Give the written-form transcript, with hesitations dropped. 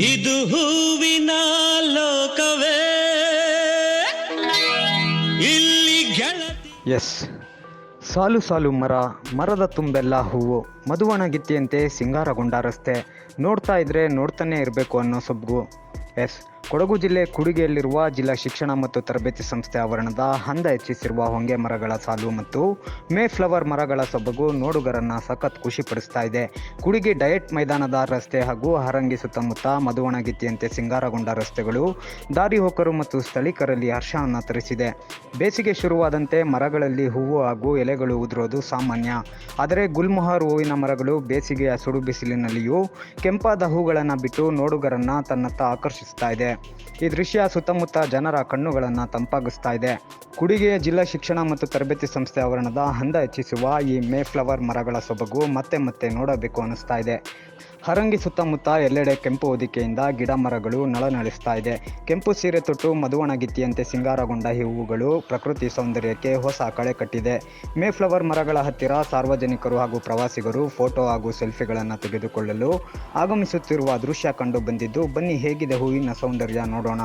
ಇದು ಹೂವಿನ ಲೋಕವೇ ಇಲ್ಲಿ ಗೆಳತಿ. ಎಸ್, ಸಾಲು ಸಾಲು ಮರದ ತುಂಬೆಲ್ಲ ಹೂವು, ಮಧುವಣಗಿತ್ತಿಯಂತೆ ಸಿಂಗಾರಗೊಂಡ ರಸ್ತೆ, ನೋಡ್ತಾ ಇದ್ರೆ ನೋಡ್ತಾನೆ ಇರಬೇಕು ಅನ್ನೋ ಸೊಬಗು. ಎಸ್, ಕೊಡಗು ಜಿಲ್ಲೆ ಕೂಡಿಗೆಯಲ್ಲಿರುವ ಜಿಲ್ಲಾ ಶಿಕ್ಷಣ ಮತ್ತು ತರಬೇತಿ ಸಂಸ್ಥೆ ಆವರಣದ ಹಂದ ಹೆಚ್ಚಿಸಿರುವ ಹೊಂಗೆ ಮರಗಳ ಸಾಲು ಮತ್ತು ಮೇ ಫ್ಲವರ್ ಮರಗಳ ಸೊಬಗು ನೋಡುಗರನ್ನ ಸಖತ್ ಖುಷಿಪಡಿಸ್ತಾ ಇದೆ. ಕೂಡಿಗೆ ಡಯಟ್ ಮೈದಾನದ ರಸ್ತೆ ಹಾಗೂ ಹರಂಗಿ ಸುತ್ತಮುತ್ತ ಮಧುವಣಗಿತ್ತಿಯಂತೆ ಸಿಂಗಾರಗೊಂಡ ರಸ್ತೆಗಳು ದಾರಿ ಹೋಕರು ಮತ್ತು ಸ್ಥಳೀಕರಲ್ಲಿ ಹರ್ಷವನ್ನು ತರಿಸಿದೆ. ಬೇಸಿಗೆ ಶುರುವಾದಂತೆ ಮರಗಳಲ್ಲಿ ಹೂವು ಹಾಗೂ ಎಲೆಗಳು ಉದುರೋದು ಸಾಮಾನ್ಯ. ಆದರೆ ಗುಲ್ಮೊಹರ್ ಹೂವಿನ ಮರಗಳು ಬೇಸಿಗೆಯ ಸುಡು ಬಿಸಿಲಿನಲ್ಲಿಯೂ ಕೆಂಪಾದ ಹೂಗಳನ್ನು ಬಿಟ್ಟು ನೋಡುಗರನ್ನ ತನ್ನತ್ತ ಆಕರ್ಷಿಸ್ತಾ ಇದೆ. ಈ ದೃಶ್ಯ ಸುತ್ತಮುತ್ತ ಜನರ ಕಣ್ಣುಗಳನ್ನು ತಂಪಾಗಿಸ್ತಾ ಇದೆ. ಕೂಡಿಗೆಯ ಜಿಲ್ಲಾ ಶಿಕ್ಷಣ ಮತ್ತು ತರಬೇತಿ ಸಂಸ್ಥೆ ಆವರಣದ ಹಂದ ಹೆಚ್ಚಿಸುವ ಈ ಮೇ ಫ್ಲವರ್ ಮರಗಳ ಸೊಬಗು ಮತ್ತೆ ಮತ್ತೆ ನೋಡಬೇಕು ಅನ್ನಿಸ್ತಾ ಇದೆ. ಹರಂಗಿ ಸುತ್ತಮುತ್ತ ಎಲ್ಲೆಡೆ ಕೆಂಪು ಹೊದಿಕೆಯಿಂದ ಗಿಡ ಮರಗಳು ನಳನಳಿಸ್ತಾ ಇದೆ. ಕೆಂಪು ಸೀರೆ ತೊಟ್ಟು ಮಧುವಣಗಿತ್ತಿಯಂತೆ ಸಿಂಗಾರಗೊಂಡ ಈ ಹೂವುಗಳು ಪ್ರಕೃತಿ ಸೌಂದರ್ಯಕ್ಕೆ ಹೊಸ ಕಳೆ ಕಟ್ಟಿದೆ. ಮೇ ಫ್ಲವರ್ ಮರಗಳ ಹತ್ತಿರ ಸಾರ್ವಜನಿಕರು ಹಾಗೂ ಪ್ರವಾಸಿಗರು ಫೋಟೋ ಹಾಗೂ ಸೆಲ್ಫಿಗಳನ್ನು ತೆಗೆದುಕೊಳ್ಳಲು ಆಗಮಿಸುತ್ತಿರುವ ದೃಶ್ಯ ಕಂಡು ಬಂದಿದ್ದು, ಬನ್ನಿ ಹೇಗಿದೆ ಹೂವಿನ ಸೌಂದರ್ಯ ನೋಡೋಣ.